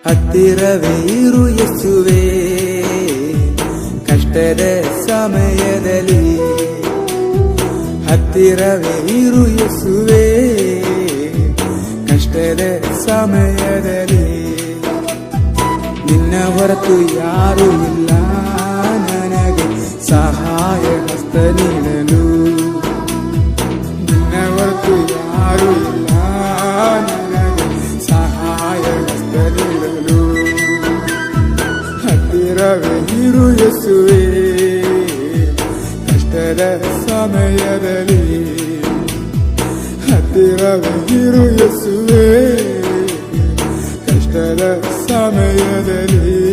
ಹತ್ತಿರವೇ ಇರು ಯೇಸುವೇ ಕಷ್ಟದ ಸಮಯದಲ್ಲಿ. ಹತ್ತಿರವೇ ಇರು ಯೇಸುವೇ ಕಷ್ಟದ ಸಮಯದಲ್ಲಿ. ನಿನ್ನ ಹೊರತು ಯಾರೂ ಇಲ್ಲ ನನಗೆ ಸಹಾಯ ಹಸ್ತ ನೀಡಲು. ನಿನ್ನ ಹೊರತು ಯಾರೂ ಇಲ್ಲ ನನಗೆ ಸಹಾಯ ಹಸ್ತ ನೀಡಲು. ಹತ್ತಿರವೇ ಇರು ಯೇಸುವೇ ಕಷ್ಟದ ಸಮಯದಲ್ಲಿ. ಹತ್ತಿರವೇ ಇರು ಯೇಸುವೇ ಕಷ್ಟದ ಸಮಯದಲ್ಲಿ.